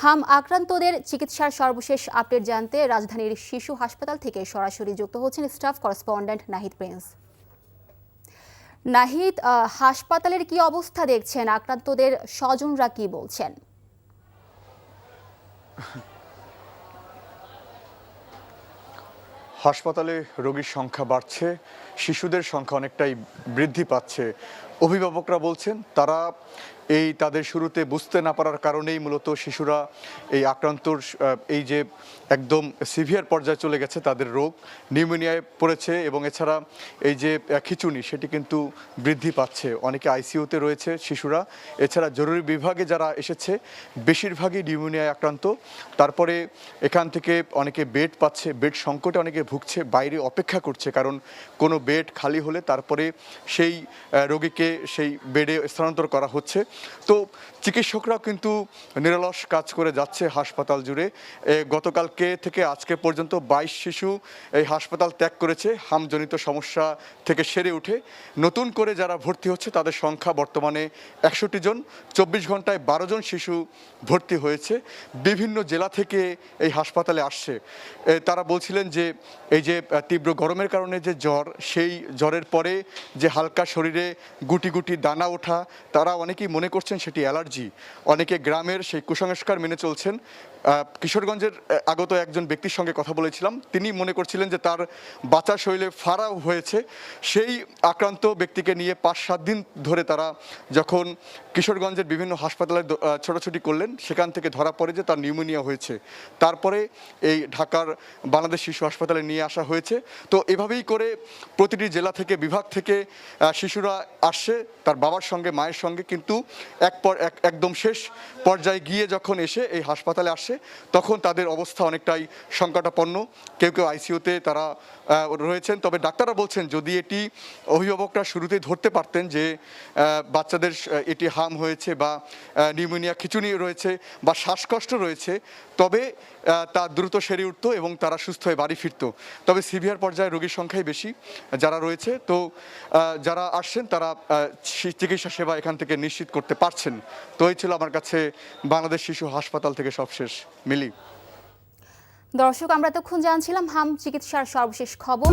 হাম আক্রান্তদের চিকিৎসার সর্বশেষ আপডেট জানতে রাজধানীর শিশু হাসপাতাল থেকে সরাসরি যুক্ত হচ্ছেন staff correspondent Nahid Prince. Nahid, হাসপাতালের কি অবস্থা দেখছেন? আক্রান্তদের স্বজনরা কি বলছেন? হাসপাতালে রোগীর সংখ্যা বাড়ছে, শিশুদের সংখ্যা অনেকটাই বৃদ্ধি পাচ্ছে। অভিভাবকরা বলছেন তারা তাদের শুরুতে বুঝতে না পারার কারণেই মূলত শিশুরা এই আক্রান্তর এই যে একদম সিভিয়ার পর্যায়ে চলে গেছে, তাদের রোগ নিউমোনিয়ায় পড়েছে এবং এছাড়া এই যে খিঁচুনি সেটি কিন্তু বৃদ্ধি পাচ্ছে। অনেকে আইসিইউতে রয়েছে শিশুরা, এছাড়া জরুরি বিভাগে যারা এসেছে বেশিরভাগই নিউমোনিয়ায় আক্রান্ত। তারপরে এখান থেকে অনেকে বেড পাচ্ছে, বেড সংকটে অনেকে ভুগছে, বাইরে অপেক্ষা করছে, কারণ কোনো বেড খালি হলে তারপরে সেই রোগীকে সেই বেডে স্থানান্তর করা হচ্ছে। তো চিকিৎসকরা কিন্তু নিরলস কাজ করে যাচ্ছে হাসপাতাল জুড়ে। গতকালকে থেকে আজকে পর্যন্ত 22 শিশু এই হাসপাতাল ত্যাগ করেছে হামজনিত সমস্যা থেকে সেরে উঠে। নতুন করে যারা ভর্তি হচ্ছে তাদের সংখ্যা বর্তমানে 61 জন। 24 ঘন্টায় 12 জন শিশু ভর্তি হয়েছে। বিভিন্ন জেলা থেকে এই হাসপাতালে আসছে। তারা বলছিলেন যে এই যে তীব্র গরমের কারণে যে জ্বর, সেই জ্বরের পরে যে হালকা শরীরে গুটি গুটি দানা ওঠা, তারা অনেকেই মনে করছেন সেটি অ্যালার্জি। অনেকে গ্রামের সেই কুসংস্কার মেনে চলছেন। কিশোরগঞ্জের আগত একজন ব্যক্তির সঙ্গে কথা বলেছিলাম, তিনি মনে করছিলেন যে তার বাচ্চা শরীরে ফাড়া হয়েছে। সেই আক্রান্ত ব্যক্তিকে নিয়ে 5-7 দিন ধরে তারা যখন কিশোরগঞ্জের বিভিন্ন হাসপাতালে ছোটাছুটি করলেন, সেখান থেকে ধরা পড়ে যে তার নিউমোনিয়া হয়েছে। তারপরে এই ঢাকার বাংলাদেশ শিশু হাসপাতালে নিয়ে আসা হয়েছে। তো এভাবেই করে প্রতিটি জেলা থেকে, বিভাগ থেকে শিশুরা আসছে তার বাবার সঙ্গে, মায়ের সঙ্গে, কিন্তু একদম শেষ পর্যায়ে গিয়ে যখন এসে এই হাসপাতালে আসে তখন তাদের অবস্থা অনেকটাই সংকটাপন্ন। কেউ কেউ আইসিইউতে তারা রয়েছেন। তবে ডাক্তাররা বলছেন যদি এটি অভিভাবকরা শুরুতেই ধরতে পারতেন যে বাচ্চাদের এটি হাম হয়েছে বা নিউমোনিয়া, খিঁচুনি রয়েছে বা শ্বাসকষ্ট রয়েছে, তবে তা দ্রুত সেরে উঠত এবং তারা সুস্থ হয়ে বাড়ি ফিরত। তবে সিভিয়ার পর্যায়ে রোগীর সংখ্যাই বেশি যারা রয়েছে। তো যারা আসছেন তারা চিকিৎসা সেবা এখান থেকে নিশ্চিত করতে পারছেন। তো এই ছিল আমার কাছে বাংলাদেশ শিশু হাসপাতাল থেকে সবশেষ। মিলি। দর্শক, আমরা এতক্ষণ জানছিলাম হাম চিকিৎসার সর্বশেষ খবর।